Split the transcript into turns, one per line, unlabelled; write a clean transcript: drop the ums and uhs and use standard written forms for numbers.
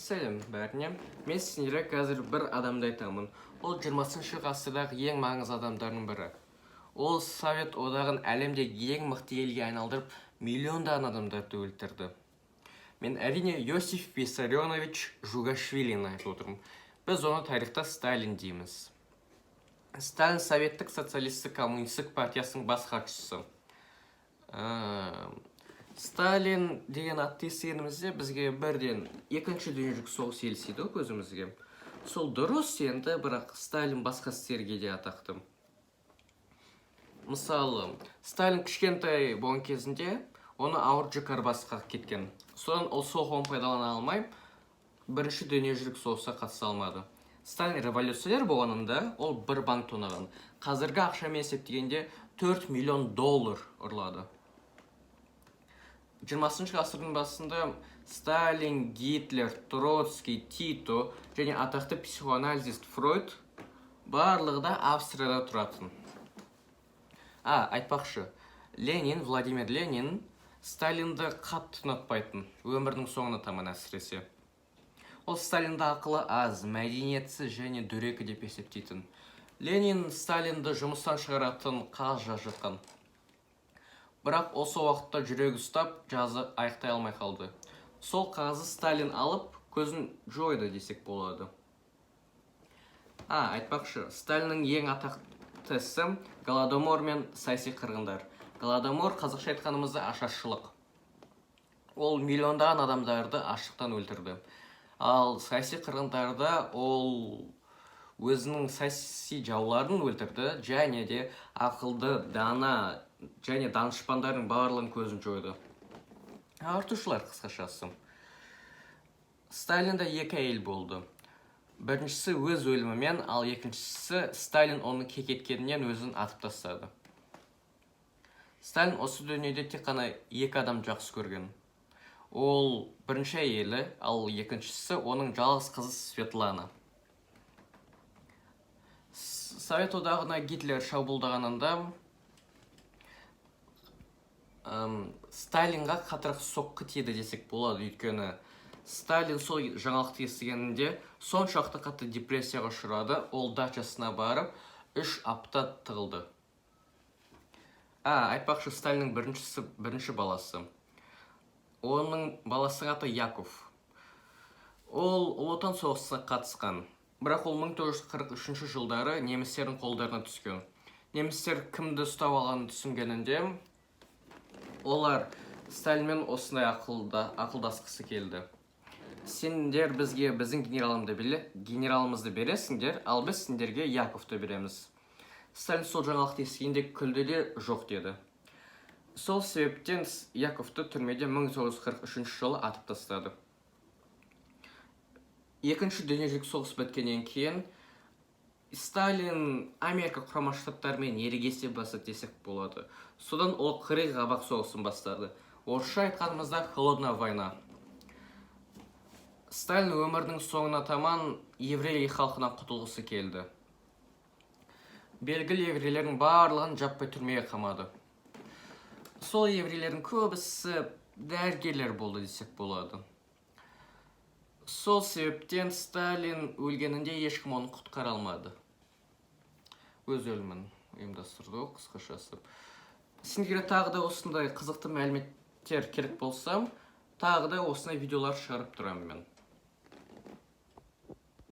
Сәлем бәріне. Мен сендерге қазір бір адамды айтамын. Ол 20-шы ғасырдағы ең маңызды адамдардың бірі. Ол Совет одағын әлемдегі ең мықты елге айналдырып, миллиондаған адамдарды өлтірді. Мен әрине Иосиф Виссарионович Джугашвилині айтып отырмын. Біз оны тарихта Сталин дейміз. Сталин Советтік социалистік коммунистік партиясының бас хатшысы. Сталин деген атты естігенімізде бізге бірден екінші дүниежүзілік соғыс елестейді көзімізге. Сол дұрыс енді, бірақ Сталин басқа істерге де атақты. Мысалы, Сталин кішкентай болған кезінде оны ауыр жүк арбасқа кеткен. Содан ол соғуын пайдалана алмай, бірінші дүниежүзілік соғысқа қатыса алмады. Сталин революционер болғанында ол бір банк тонаған. Қазіргі ақшамен есептегенде $4 миллион ұрлады. 20-шы ғасырдың басында Сталин, Гитлер, Троцкий, Тито және атақты психоанализист Фройд барлығы да Австрияда тұратын. Айтпақшы, Владимир Ленин Сталинді қатты ұнатпайтын, өмірдің соңына таман әсіресе. Ол Сталинді ақылы аз, мәдениетсіз және дөрекі деп есептейтін. Ленин Сталинді жұмыстан шығаратын, қағаз жазып жатқан. Бірақ осы уақытта жүрегі ұстап, жазы аяқтай алмай қалды. Сол қағазы Сталин алып, көзін жойды десек болады. Айтпақшы, Сталиннің ең атақты ісі Голодомор мен саяси қырғындар. Голодомор қазақша айтқанымызда ашаршылық. Ол миллиондаған адамдарды аштықтан өлтірді. Ал саяси қырғындарда ол өзінің саяси жауларын өлтірді, және де ақылды, дана және данышпандардың барлығын көзін жойды. Ағартушылар қысқашасы. Сталинда екі әйел болды. Біріншісі өз өлімімен, ал екіншісі Сталин оны кекеткенінен өзін атып тастады. Сталин осы дүниеде тек қана екі адам жақсы көрген. Ол бірінші әйелі, ал екіншісі оның жалғыз қызы Светлана. Совет одағына Гитлер шабуылдағанында Сталинға қатырақ соққы тиді десек болады, өйткені Сталин сол жаңалықты естігенінде соншалықты қатты депрессияға ұшырады, ол дачасына барып 3 апта тығылды. Айтпақшы, Сталиннің бірінші баласы. Оның баласының аты Яков. Ол Ұлы Отан соғысына қатысқан. Бірақ ол 1943 жылдары немістердің қолдарына түскен. Немістер кімді ұстап алғанын түсінгенінде, олар Сталинмен осындай ақылдасқысы келді. Сендер бізге біздің генералымызды бересіңдер, ал біз сендерге Яковты береміз. Сталин сол жаңалықты естігенде күлді де жоқ деді. Сол себептен Яковты түрмеде 1943 жылы атып тастады. Екінші дүниежүзілік соғыс біткеннен кейін Сталин Америка құрама штаттарымен ерегесе бастады десек болады. Содан ол Корей қабақ соғысын бастады. Орысша айтқанымызда холодная война. Сталин өмірдің соңына таман еврей халқынан құтылғысы келді. Белгілі еврейлердің барлығын жаппай түрмеге қамады. Сол еврейлердің көбісі дәрігерлер болды десек болады. Сол себептен Сталин өлгенінде ешкім оны құтқара алмады. Өз өлімін ұйымдастырды, қысқашасы. Сендерге тағы да осындай қызықты мәліметтер керек болса, тағы да осындай видеолар шығарып тұрамын мен.